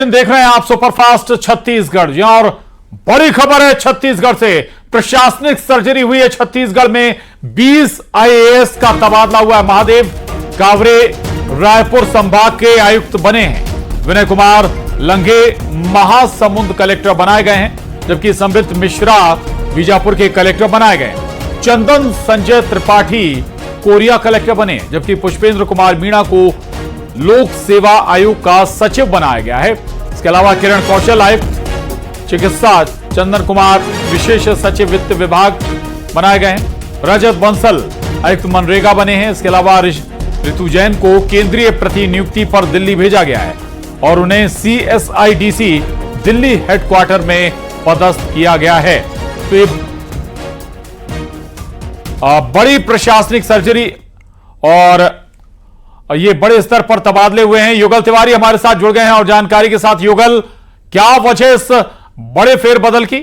देख रहे हैं आप सुपरफास्ट छत्तीसगढ़। और बड़ी खबर है छत्तीसगढ़ से। प्रशासनिक सर्जरी हुई है छत्तीसगढ़ में। 20 आईएएस का तबादला हुआ है। महादेव कावरे रायपुर संभाग के आयुक्त बने हैं। विनय कुमार लंघे महासमुंद कलेक्टर बनाए गए हैं, जबकि संबित मिश्रा बीजापुर के कलेक्टर बनाए गए। चंदन संजय त्रिपाठी कोरिया कलेक्टर बने, जबकि पुष्पेंद्र कुमार मीणा को लोक सेवा आयोग का सचिव बनाया गया है। इसके अलावा किरण कौशल आयुक्त चिकित्सा, चंदन कुमार विशेष सचिव वित्त विभाग बनाए गए हैं। रजत बंसल आयुक्त मनरेगा बने हैं। इसके अलावा ऋतु जैन को केंद्रीय प्रतिनियुक्ति पर दिल्ली भेजा गया है और उन्हें सीएसआईडीसी दिल्ली हेडक्वार्टर में पदस्थ किया गया है। तो ये बड़ी प्रशासनिक सर्जरी और ये बड़े स्तर पर तबादले हुए हैं। युगल तिवारी हमारे साथ जुड़ गए हैं और जानकारी के साथ। युगल, क्या वजह इस बड़े फेरबदल की?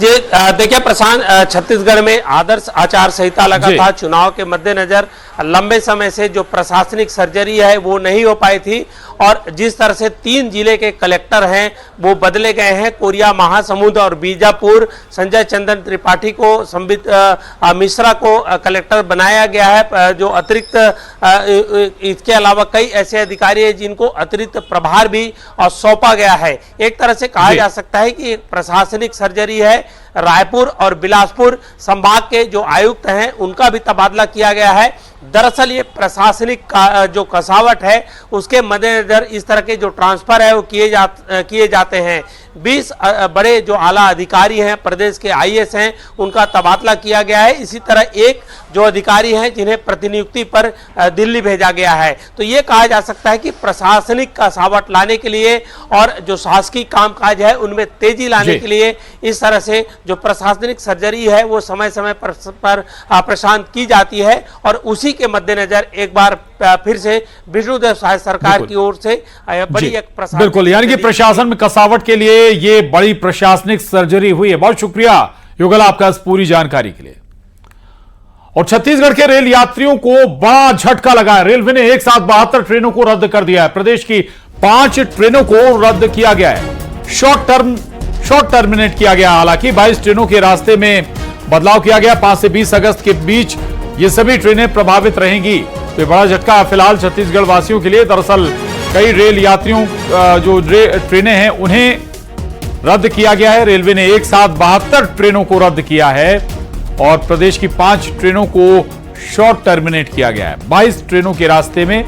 जी देखिए प्रशांत, छत्तीसगढ़ में आदर्श आचार संहिता लगा था। चुनाव के मद्देनजर लंबे समय से जो प्रशासनिक सर्जरी है वो नहीं हो पाई थी और जिस तरह से 3 जिले के कलेक्टर हैं वो बदले गए हैं। कोरिया, महासमुंद और बीजापुर। संजय चंदन त्रिपाठी को, संबित मिश्रा को कलेक्टर बनाया गया है जो अतिरिक्त। इसके अलावा कई ऐसे अधिकारी हैं जिनको अतिरिक्त प्रभार भी सौंपा गया है। एक तरह से कहा जा सकता है कि एक प्रशासनिक सर्जरी है। रायपुर और बिलासपुर संभाग के जो आयुक्त हैं उनका भी तबादला किया गया है। दरअसल ये प्रशासनिक जो कसावट है उसके मद्देनजर इस तरह के जो ट्रांसफर है वो किए जाते हैं। 20 बड़े जो आला अधिकारी हैं, प्रदेश के आईएएस हैं, उनका तबादला किया गया है। इसी तरह एक जो अधिकारी हैं जिन्हें प्रतिनियुक्ति पर दिल्ली भेजा गया है। तो ये कहा जा सकता है कि प्रशासनिक कसावट लाने के लिए और जो शासकीय कामकाज है उनमें तेजी लाने के लिए इस तरह से जो प्रशासनिक सर्जरी है वो समय समय पर प्रशांत की जाती है। और उसी के मद्देनजर एक बार फिर से विष्णुदेव साय सरकार की ओर से बड़ी एक प्रशासन, बिल्कुल, यानी कि प्रशासन में कसावट के लिए ये बड़ी प्रशासनिक सर्जरी हुई है। बहुत शुक्रिया युगल आपका इस पूरी जानकारी के लिए। और छत्तीसगढ़ के रेल यात्रियों को बड़ा झटका लगा है। रेलवे ने एक साथ 72 ट्रेनों को रद्द कर दिया है। प्रदेश की 5 ट्रेनों को रद्द किया गया है। शॉर्ट टर्मिनेट किया गया। हालांकि 22 ट्रेनों के रास्ते में बदलाव किया गया। 5 से 20 अगस्त के बीच ये सभी ट्रेनें प्रभावित रहेंगी। तो बड़ा झटका फिलहाल छत्तीसगढ़ वासियों के लिए। दरअसल कई रेल यात्रियों जो ट्रेनें हैं उन्हें रद्द किया गया है। रेलवे ने एक साथ 72 ट्रेनों को रद्द किया है और प्रदेश की 5 ट्रेनों को शॉर्ट टर्मिनेट किया गया है। 22 ट्रेनों के रास्ते में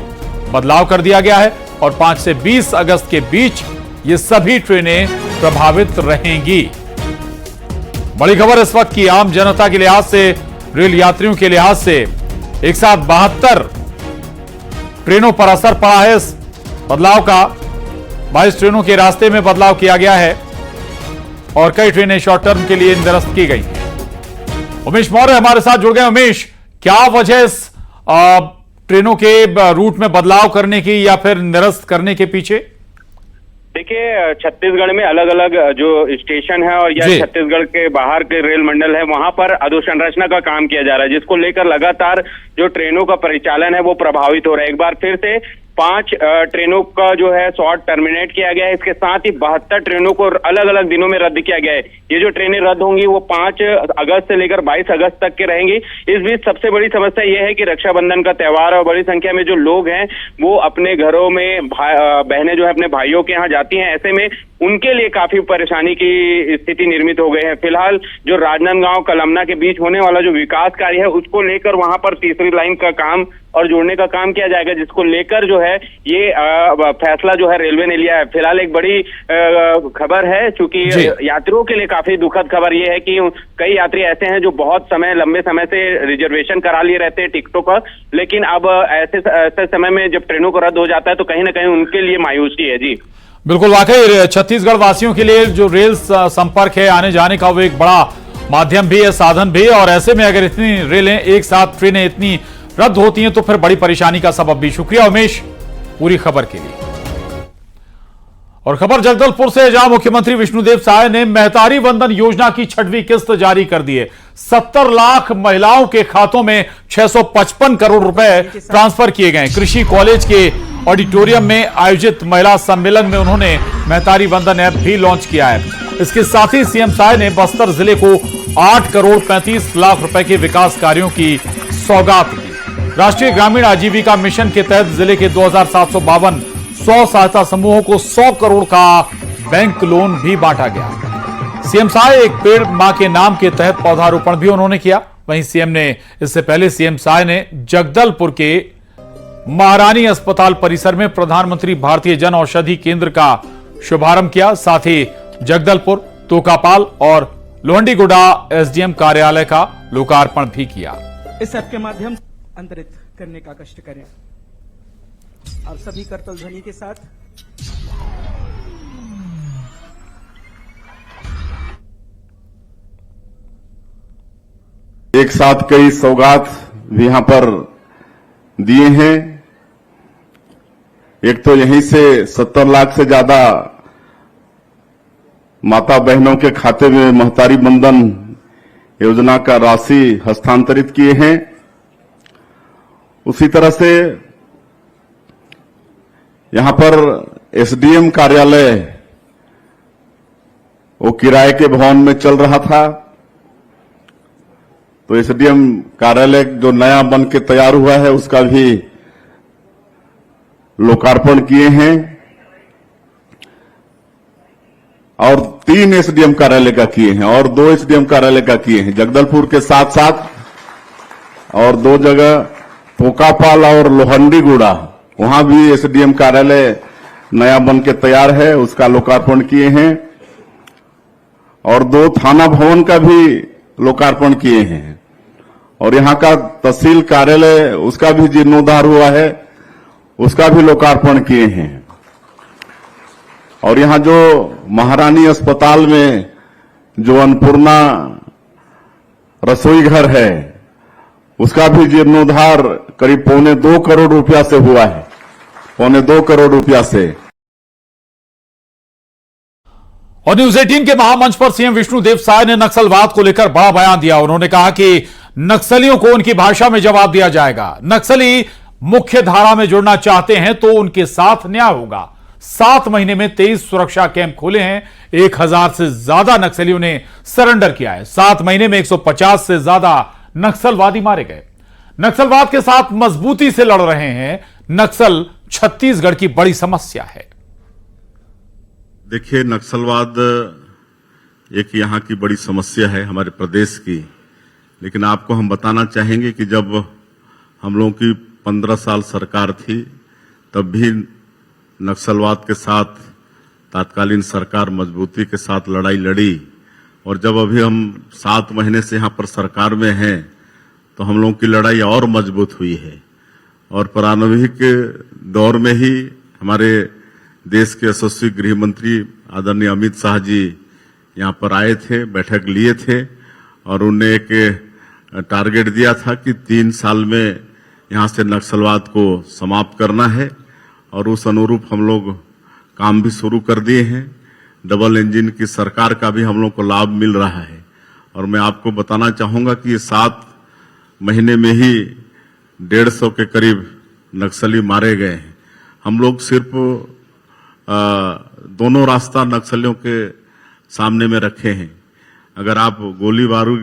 बदलाव कर दिया गया है और 5 से 20 अगस्त के बीच ये सभी ट्रेनें प्रभावित रहेंगी। बड़ी खबर इस वक्त की। आम जनता के लिहाज से, रेल यात्रियों के लिहाज से एक साथ 72 ट्रेनों पर असर पड़ा है इस बदलाव का। 22 ट्रेनों के रास्ते में बदलाव किया गया है और कई ट्रेनें शॉर्ट टर्म के लिए निरस्त की गई हैं। उमेश मौर्य हमारे साथ जुड़ गए। उमेश, क्या वजह इस ट्रेनों के रूट में बदलाव करने की या फिर निरस्त करने के पीछे? देखिए, छत्तीसगढ़ में अलग अलग जो स्टेशन है और या छत्तीसगढ़ के बाहर के रेल मंडल है वहां पर अधोसंरचना का काम किया जा रहा है, जिसको लेकर लगातार जो ट्रेनों का परिचालन है वो प्रभावित हो रहा है। एक बार फिर से 5 ट्रेनों का जो है शॉर्ट टर्मिनेट किया गया है। इसके साथ ही 72 ट्रेनों को अलग अलग दिनों में रद्द किया गया है। ये जो ट्रेनें रद्द होंगी वो 5 अगस्त से लेकर 22 अगस्त तक के रहेंगी। इस बीच सबसे बड़ी समस्या ये है कि रक्षाबंधन का त्योहार और बड़ी संख्या में जो लोग हैं वो अपने घरों में बहनें जो है अपने भाइयों के यहाँ जाती हैं। ऐसे में उनके लिए काफी परेशानी की स्थिति निर्मित हो गई है। फिलहाल जो राजनांदगांव कलमना के बीच होने वाला जो विकास कार्य है उसको लेकर वहां पर तीसरी लाइन का काम और जोड़ने का काम किया जाएगा, जिसको लेकर जो है ये फैसला जो है रेलवे ने लिया है। फिलहाल एक बड़ी खबर है, चूंकि यात्रियों के लिए काफी दुखद खबर ये है कि कई यात्री ऐसे हैं जो बहुत लंबे समय से रिजर्वेशन करा लिए रहते हैं टिकटों का, लेकिन अब ऐसे समय में जब ट्रेनों को रद्द हो जाता है तो कहीं ना कहीं उनके लिए मायूसी है। जी बिल्कुल, वाकई छत्तीसगढ़ वासियों के लिए जो रेल संपर्क है आने जाने का वो एक बड़ा माध्यम भी है, साधन भी है। और ऐसे में अगर इतनी रेलें एक साथ, ट्रेनें इतनी रद्द होती हैं तो फिर बड़ी परेशानी का सबब भी। शुक्रिया उमेश पूरी खबर के लिए। और खबर जगदलपुर से, जहां मुख्यमंत्री विष्णुदेव साय ने महतारी वंदन योजना की 6वीं किस्त जारी कर दी है। 70 लाख महिलाओं के खातों में 655 करोड़ रुपए ट्रांसफर किए गए। कृषि कॉलेज के ऑडिटोरियम में आयोजित महिला सम्मेलन में उन्होंने महतारी वंदन ऐप भी लॉन्च किया है। इसके साथ ही सीएम साय ने बस्तर जिले को 8 करोड़ 35 लाख रुपए के विकास कार्यों की सौगात दी। राष्ट्रीय ग्रामीण आजीविका मिशन के तहत जिले के 2752 100 सहायता समूहों को 100 करोड़ का बैंक लोन भी बांटा गया। सीएम साय एक पेड़ मां के नाम के तहत पौधारोपण भी उन्होंने किया। वहीं इससे पहले सीएम साय ने जगदलपुर के महारानी अस्पताल परिसर में प्रधानमंत्री भारतीय जन औषधि केंद्र का शुभारंभ किया। साथ ही जगदलपुर, तोकापाल और लोहंडीगुड़ा एसडीएम कार्यालय का लोकार्पण भी किया। इस ऐप के माध्यम से अंतरित करने का कष्ट करें और सभी करतल ध्वनि के साथ एक साथ कई सौगात भी यहां पर दिए हैं। एक तो यहीं से 70 लाख से ज्यादा माता बहनों के खाते में महतारी वंदन योजना का राशि हस्तांतरित किए हैं। उसी तरह से यहां पर एसडीएम कार्यालय वो किराए के भवन में चल रहा था, तो एसडीएम कार्यालय जो नया बन के तैयार हुआ है उसका भी लोकार्पण किए हैं। और 3 एसडीएम कार्यालय का किए हैं और 2 एसडीएम कार्यालय का किए हैं जगदलपुर के साथ साथ, और 2 जगह तोकापाल और लोहंडीगुड़ा वहां भी एसडीएम कार्यालय नया बन के तैयार है, उसका लोकार्पण किए हैं। और 2 थाना भवन का भी लोकार्पण किए हैं। और यहां का तहसील कार्यालय उसका भी जीर्णोद्धार हुआ है, उसका भी लोकार्पण किए हैं। और यहां जो महारानी अस्पताल में जो अन्नपूर्णा रसोई घर है उसका भी जीर्णोद्धार करीब 2.25 करोड़ रुपया से हुआ है, 2.25 करोड़ रुपया से। और न्यूज 18 के महामंच पर सीएम विष्णुदेव साय ने नक्सलवाद को लेकर बड़ा बयान दिया। उन्होंने कहा कि नक्सलियों को उनकी भाषा में जवाब दिया जाएगा। नक्सली मुख्य धारा में जुड़ना चाहते हैं तो उनके साथ न्याय होगा। 7 महीने में 23 सुरक्षा कैंप खोले हैं। 1000 से ज्यादा नक्सलियों ने सरेंडर किया है। 7 महीने में 150 से ज्यादा नक्सलवादी मारे गए। नक्सलवाद के साथ मजबूती से लड़ रहे हैं। नक्सल छत्तीसगढ़ की बड़ी समस्या है। देखिए, नक्सलवाद एक यहां की बड़ी समस्या है हमारे प्रदेश की। लेकिन आपको हम बताना चाहेंगे कि जब हम लोगों की 15 साल सरकार थी तब भी नक्सलवाद के साथ तात्कालीन सरकार मजबूती के साथ लड़ाई लड़ी। और जब अभी हम 7 महीने से यहां पर सरकार में हैं तो हम लोगों की लड़ाई और मजबूत हुई है। और प्रारंभिक दौर में ही हमारे देश के यशस्वी गृह मंत्री आदरणीय अमित शाह जी यहां पर आए थे, बैठक लिए थे और उन्हें एक टारगेट दिया था कि 3 साल में यहां से नक्सलवाद को समाप्त करना है। और उस अनुरूप हम लोग काम भी शुरू कर दिए हैं। डबल इंजन की सरकार का भी हम लोग को लाभ मिल रहा है। और मैं आपको बताना चाहूंगा कि ये 7 महीने में ही 150 के करीब नक्सली मारे गए हैं। हम लोग सिर्फ दोनों रास्ता नक्सलियों के सामने में रखे हैं। अगर आप गोली बारूद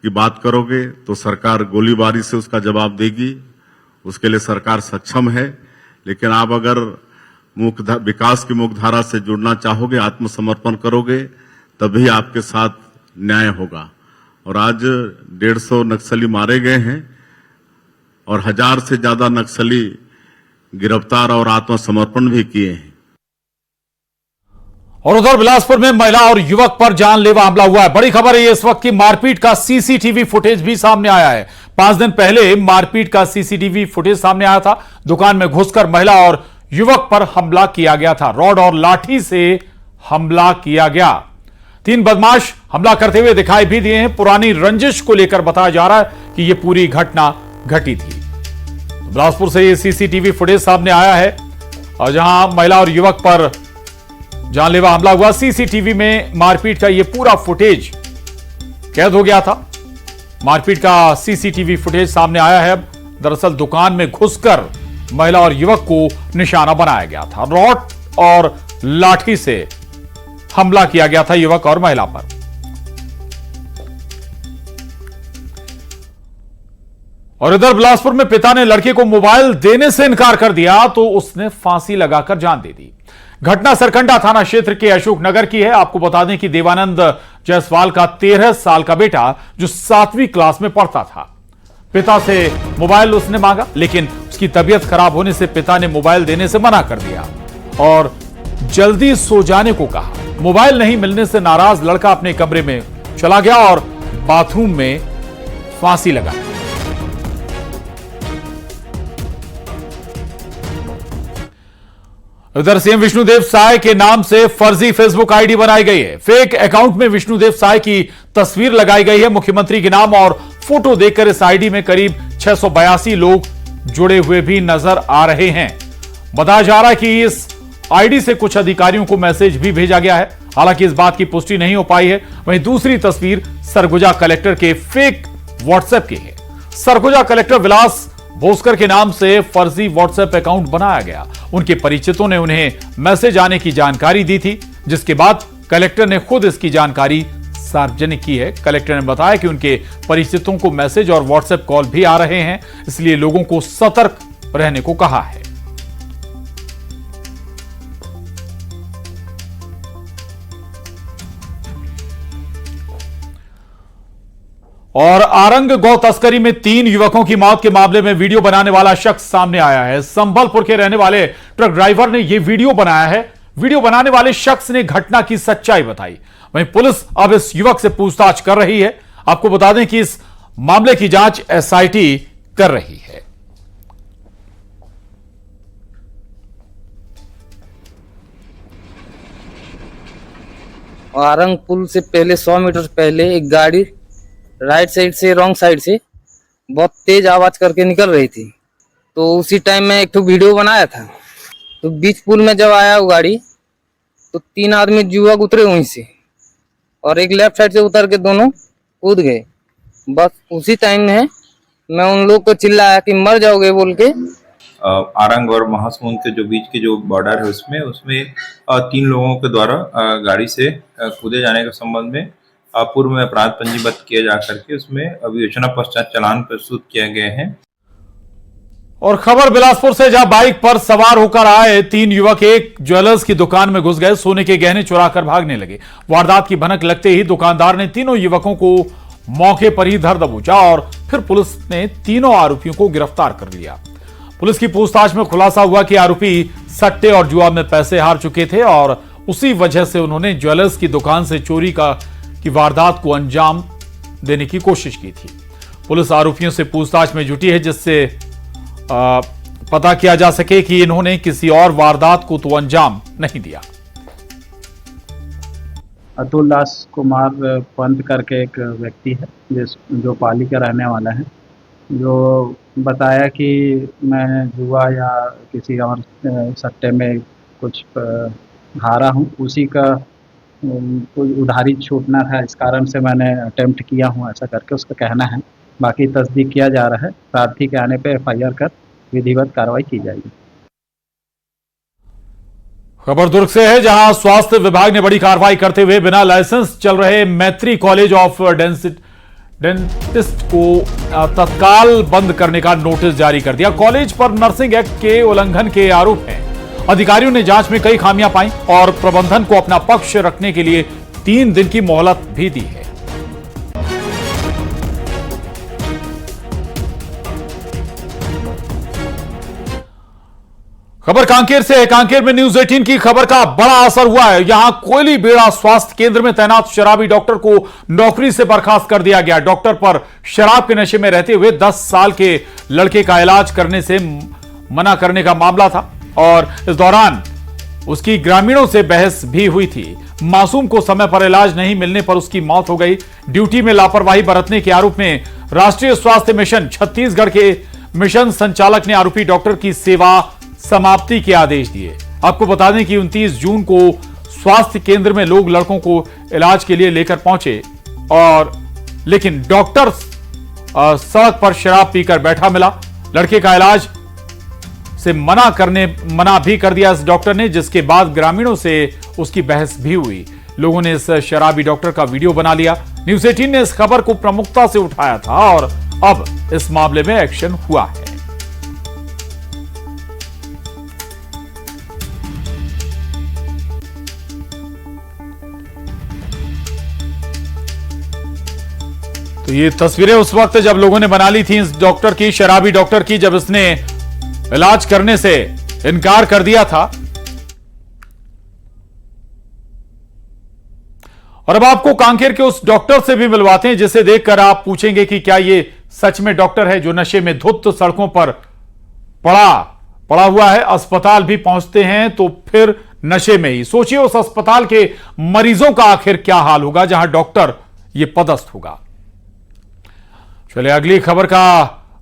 की बात करोगे तो सरकार गोलीबारी से उसका जवाब देगी, उसके लिए सरकार सक्षम है। लेकिन आप अगर विकास की मुख्यधारा से जुड़ना चाहोगे, आत्मसमर्पण करोगे, तभी आपके साथ न्याय होगा। और आज 150 नक्सली मारे गए हैं और 1000 से ज्यादा नक्सली गिरफ्तार और आत्मसमर्पण भी किए हैं। और उधर बिलासपुर में महिला और युवक पर जानलेवा हमला हुआ है। बड़ी खबर है, इस वक्त की मारपीट का सीसीटीवी फुटेज भी सामने आया है। 5 दिन पहले मारपीट का सीसीटीवी फुटेज सामने आया था। दुकान में घुसकर महिला और युवक पर हमला किया गया था। रॉड और लाठी से हमला किया गया। 3 बदमाश हमला करते हुए दिखाई भी दिए हैं। पुरानी रंजिश को लेकर बताया जा रहा है कि यह पूरी घटना घटी थी। बिलासपुर से यह सीसीटीवी फुटेज सामने आया है। और जहां महिला और युवक पर जानलेवा हमला हुआ। सीसीटीवी में मारपीट का यह पूरा फुटेज कैद हो गया था। मारपीट का सीसीटीवी फुटेज सामने आया है। दरअसल दुकान में घुसकर महिला और युवक को निशाना बनाया गया था। रॉड और लाठी से हमला किया गया था युवक और महिला पर। और इधर बिलासपुर में पिता ने लड़के को मोबाइल देने से इनकार कर दिया तो उसने फांसी लगाकर जान दे दी। घटना सरकंडा थाना क्षेत्र के अशोक नगर की है। आपको बता दें कि देवानंद जायसवाल का 13 साल का बेटा जो 7वीं क्लास में पढ़ता था, पिता से मोबाइल उसने मांगा, लेकिन उसकी तबीयत खराब होने से पिता ने मोबाइल देने से मना कर दिया और जल्दी सो जाने को कहा। मोबाइल नहीं मिलने से नाराज लड़का अपने कमरे में चला गया और बाथरूम में फांसी लगा। उधर सीएम विष्णुदेव साय के नाम से फर्जी फेसबुक आईडी बनाई गई है। फेक अकाउंट में विष्णुदेव साय की तस्वीर लगाई गई है। मुख्यमंत्री के नाम और फोटो देखकर इस आईडी में करीब 682 लोग जुड़े हुए भी नजर आ रहे हैं। बताया जा रहा है कि इस आईडी से कुछ अधिकारियों को मैसेज भी भेजा गया है। हालांकि इस बात की पुष्टि नहीं हो पाई है। वहीं दूसरी तस्वीर सरगुजा कलेक्टर के फेक व्हाट्सएप की है। सरगुजा कलेक्टर विलास भोसकर के नाम से फर्जी व्हाट्सएप अकाउंट बनाया गया। उनके परिचितों ने उन्हें मैसेज आने की जानकारी दी थी, जिसके बाद कलेक्टर ने खुद इसकी जानकारी सार्वजनिक की है। कलेक्टर ने बताया कि उनके परिचितों को मैसेज और व्हाट्सएप कॉल भी आ रहे हैं, इसलिए लोगों को सतर्क रहने को कहा है। और आरंग गौ तस्करी में 3 युवकों की मौत के मामले में वीडियो बनाने वाला शख्स सामने आया है। संबलपुर के रहने वाले ट्रक ड्राइवर ने यह वीडियो बनाया है। वीडियो बनाने वाले शख्स ने घटना की सच्चाई बताई। वहीं पुलिस अब इस युवक से पूछताछ कर रही है। आपको बता दें कि इस मामले की जांच एसआईटी कर रही है। आरंग पुल से पहले 100 मीटर पहले एक गाड़ी राइट साइड से रॉन्ग साइड से बहुत तेज आवाज करके निकल रही थी। तो उसी टाइम में एक तो वीडियो बनाया था। तो बीच पुल में जब आया वो गाड़ी तो 3 आदमी युवक उतरे वहीं से और एक लेफ्ट साइड से उतर के दोनों कूद गए। बस उसी टाइम में मैं उन लोग को चिल्लाया कि मर जाओगे बोल के। आरंग और महासमुंद के जो बीच की जो बॉर्डर है उसमें 3 लोगों के द्वारा गाड़ी से कूदे जाने के संबंध में पूर्व में अपराध पंजीबद्ध किया जा करके उसमें विवेचना पश्चात चालान प्रस्तुत किए गए हैं। और खबर बिलासपुर से, जहां बाइक पर सवार होकर आए 3 युवक एक ज्वेलर्स की दुकान में घुस गए, सोने के गहने चुराकर भागने लगे। वारदात की भनक लगते ही दुकानदार ने तीनों युवकों को मौके पर ही धर दबोचा और फिर पुलिस ने तीनों आरोपियों को गिरफ्तार कर लिया। पुलिस की पूछताछ में खुलासा हुआ कि आरोपी सट्टे और जुआ में पैसे हार चुके थे और उसी वजह से उन्होंने ज्वेलर्स की दुकान से चोरी की वारदात को अंजाम देने की कोशिश की थी। पुलिस आरोपियों से पूछताछ में जुटी है, जिससे पता किया जा सके कि इन्होंने किसी और वारदात को तो अंजाम नहीं दिया। अतुल दास कुमार पंत करके एक व्यक्ति है जो पाली का रहने वाला है, जो बताया कि मैं जुआ या किसी और सट्टे में कुछ हारा हूँ, उसी का कोई उधारी छूटना था, इस कारण से मैंने अटेम्प्ट किया हूँ, ऐसा करके उसका कहना है। बाकी तस्दीक किया जा रहा है। प्रार्थी के आने पे एफआईआर कर विधिवत कार्रवाई की जाएगी। खबर दुर्ग से है, जहां स्वास्थ्य विभाग ने बड़ी कार्रवाई करते हुए बिना लाइसेंस चल रहे मैत्री कॉलेज ऑफ डेंटिस्ट को तत्काल बंद करने का नोटिस जारी कर दिया। कॉलेज पर नर्सिंग एक्ट के उल्लंघन के आरोप हैं। अधिकारियों ने जांच में कई खामियां पाई और प्रबंधन को अपना पक्ष रखने के लिए 3 दिन की मोहलत भी दी है। खबर कांकेर से है। कांकेर में न्यूज 18 की खबर का बड़ा असर हुआ है। यहां कोयली बेड़ा स्वास्थ्य केंद्र में तैनात शराबी डॉक्टर को नौकरी से बर्खास्त कर दिया गया। डॉक्टर पर शराब के नशे में रहते हुए 10 साल के लड़के का इलाज करने से मना करने का मामला था और इस दौरान उसकी ग्रामीणों से बहस भी हुई थी। मासूम को समय पर इलाज नहीं मिलने पर उसकी मौत हो गई। ड्यूटी में लापरवाही बरतने के आरोप में राष्ट्रीय स्वास्थ्य मिशन छत्तीसगढ़ के मिशन संचालक ने आरोपी डॉक्टर की सेवा समाप्ति के आदेश दिए। आपको बता दें कि 29 जून को स्वास्थ्य केंद्र में लोग लड़कों को इलाज के लिए लेकर पहुंचे और लेकिन डॉक्टर सड़क पर शराब पीकर बैठा मिला। लड़के का इलाज से मना भी कर दिया इस डॉक्टर ने, जिसके बाद ग्रामीणों से उसकी बहस भी हुई। लोगों ने इस शराबी डॉक्टर का वीडियो बना लिया। न्यूज़ 18 ने इस खबर को प्रमुखता से उठाया था और अब इस मामले में एक्शन हुआ है। तो ये तस्वीरें उस वक्त जब लोगों ने बना ली थी इस डॉक्टर की, शराबी डॉक्टर की, जब इसने इलाज करने से इनकार कर दिया था। और अब आपको कांकेर के उस डॉक्टर से भी मिलवाते हैं जिसे देखकर आप पूछेंगे कि क्या ये सच में डॉक्टर है जो नशे में धुत सड़कों पर पड़ा हुआ है। अस्पताल भी पहुंचते हैं तो फिर नशे में ही। सोचिए उस अस्पताल के मरीजों का आखिर क्या हाल होगा जहां डॉक्टर ये पदस्थ होगा। चलिए अगली खबर का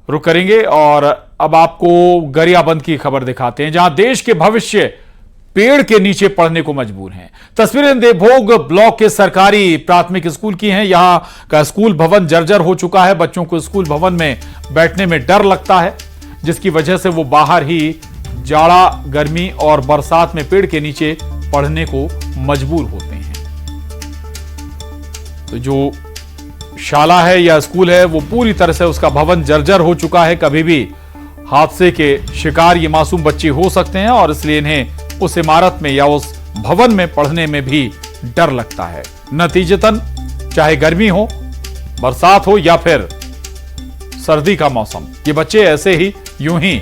रुख करेंगे और अब आपको गरियाबंद की खबर दिखाते हैं जहां देश के भविष्य पेड़ के नीचे पढ़ने को मजबूर हैं। तस्वीरें देवभोग ब्लॉक के सरकारी प्राथमिक स्कूल की हैं। यहां का स्कूल भवन जर्जर हो चुका है। बच्चों को स्कूल भवन में बैठने में डर लगता है, जिसकी वजह से वो बाहर ही जाड़ा, गर्मी और बरसात में पेड़ के नीचे पढ़ने को मजबूर होते हैं। तो जो शाला है या स्कूल है वो पूरी तरह से उसका भवन जर्जर हो चुका है। कभी भी हादसे के शिकार ये मासूम बच्चे हो सकते हैं और इसलिए इन्हें उस इमारत में या उस भवन में पढ़ने में भी डर लगता है। नतीजतन चाहे गर्मी हो, बरसात हो या फिर सर्दी का मौसम, ये बच्चे ऐसे ही यूं ही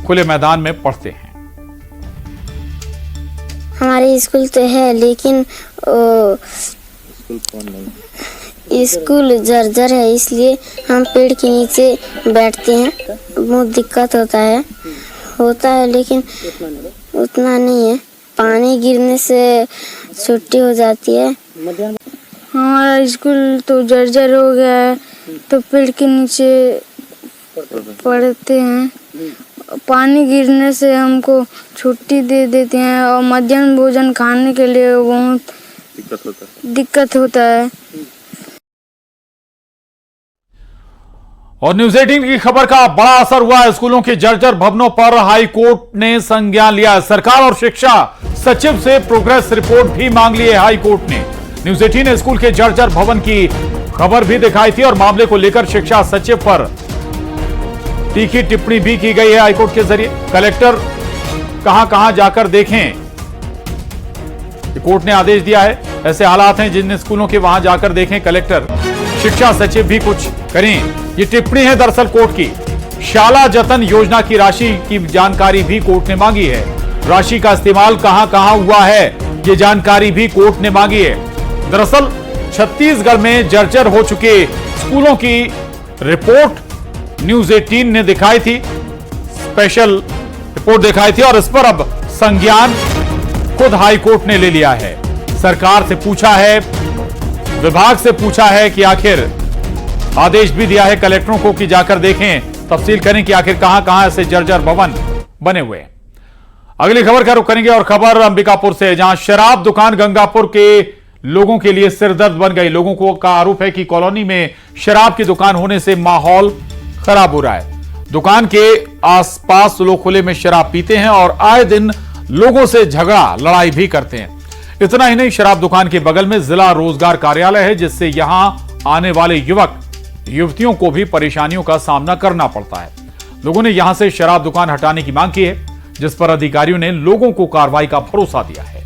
खुले मैदान में पढ़ते हैं। हमारे स्कूल तो है लेकिन स्कूल जर्जर है, इसलिए हम पेड़ के नीचे बैठते हैं। बहुत दिक्कत होता है लेकिन उतना नहीं है। पानी गिरने से छुट्टी हो जाती है। हमारा स्कूल तो जर्जर हो गया है तो पेड़ के नीचे पढ़ते हैं। पानी गिरने से हमको छुट्टी दे देते हैं और मध्याह्न भोजन खाने के लिए बहुत दिक्कत होता है। और न्यूज़ 18 की खबर का बड़ा असर हुआ है। स्कूलों के जर्जर भवनों पर हाई कोर्ट ने संज्ञान लिया। सरकार और शिक्षा सचिव से प्रोग्रेस रिपोर्ट भी मांग ली है हाई कोर्ट ने। न्यूज़ 18 ने स्कूल के जर्जर भवन की खबर भी दिखाई थी और मामले को लेकर शिक्षा सचिव पर तीखी टिप्पणी भी की गई है हाईकोर्ट के जरिए। कलेक्टर कहां जाकर देखें, कोर्ट ने आदेश दिया है। ऐसे हालात हैं जिन स्कूलों के वहां जाकर देखें कलेक्टर, शिक्षा सचिव भी कुछ करें। ये टिप्पणी है दरअसल कोर्ट की। शाला जतन योजना की राशि की जानकारी भी कोर्ट ने मांगी है। राशि का इस्तेमाल कहां हुआ है ये जानकारी भी कोर्ट ने मांगी है। दरअसल छत्तीसगढ़ में जर्जर हो चुके स्कूलों की रिपोर्ट न्यूज़ 18 ने दिखाई थी, स्पेशल रिपोर्ट दिखाई थी और इस पर अब संज्ञान खुद हाई कोर्ट ने ले लिया है। सरकार से पूछा है, विभाग से पूछा है कि आखिर आदेश भी दिया है कलेक्टरों को कि जाकर देखें, तफसील करें कि आखिर कहां ऐसे जर्जर भवन बने हुए हैं। अगली खबर का रुख करेंगे और खबर अंबिकापुर से, जहां शराब दुकान गंगापुर के लोगों के लिए सिरदर्द बन गई। लोगों को का आरोप है कि कॉलोनी में शराब की दुकान होने से माहौल खराब हो रहा है। दुकान के आसपास लोग खुले में शराब पीते हैं और आए दिन लोगों से झगड़ा लड़ाई भी करते हैं। इतना ही नहीं, शराब दुकान के बगल में जिला रोजगार कार्यालय है, जिससे यहां आने वाले युवक युवतियों को भी परेशानियों का सामना करना पड़ता है। लोगों ने यहां से शराब दुकान हटाने की मांग की है, जिस पर अधिकारियों ने लोगों को कार्रवाई का भरोसा दिया है।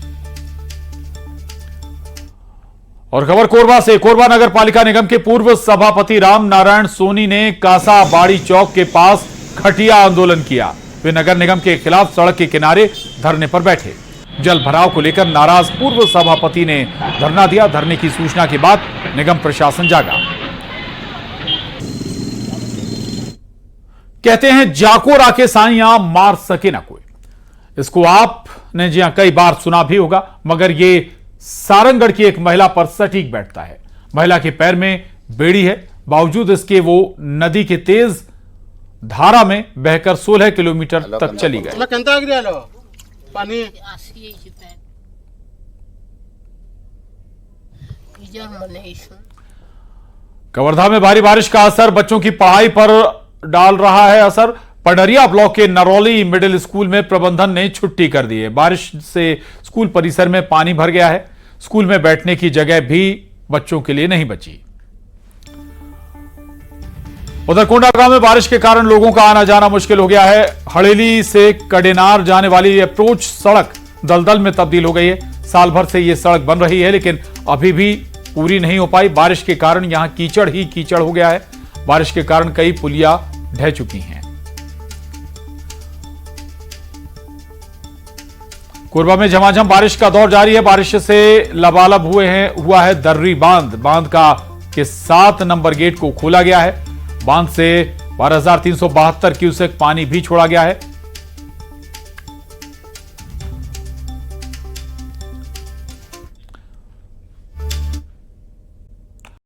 और खबर कोरबा से, कोरबा नगर पालिका निगम के पूर्व सभापति राम नारायण सोनी ने कासा बाड़ी चौक के पास खटिया आंदोलन किया। वे नगर निगम के खिलाफ सड़क के किनारे धरने पर बैठे। जल भराव को लेकर नाराज पूर्व सभापति ने धरना दिया। धरने की सूचना के बाद निगम प्रशासन जागा। कहते हैं जाको राके साइयां मार सके ना कोई। इसको आपने जी हां कई बार सुना भी होगा, मगर ये सारंगढ़ की एक महिला पर सटीक बैठता है। महिला के पैर में बेड़ी है, बावजूद इसके वो नदी के तेज धारा में बहकर 16 किलोमीटर तक चली गई। कवर्धा में भारी बारिश का असर बच्चों की पढ़ाई पर डाल रहा है असर। पडरिया ब्लॉक के नरौली मिडिल स्कूल में प्रबंधन ने छुट्टी कर दी है। बारिश से स्कूल परिसर में पानी भर गया है। स्कूल में बैठने की जगह भी बच्चों के लिए नहीं बची। उधर कोंडागांव में बारिश के कारण लोगों का आना जाना मुश्किल हो गया है। हड़ेली से कडेनार जाने वाली अप्रोच सड़क दलदल में तब्दील हो गई है। साल भर से यह सड़क बन रही है, लेकिन अभी भी पूरी नहीं हो पाई। बारिश के कारण यहां कीचड़ ही कीचड़ हो गया है। बारिश के कारण कई पुलिया ढह चुकी हैं। कोरबा में झमाझम बारिश का दौर जारी है। बारिश से लबालब हुआ है दर्री बांध के 7 नंबर गेट को खोला गया है। बांध से 12,372 क्यूसेक पानी भी छोड़ा गया है।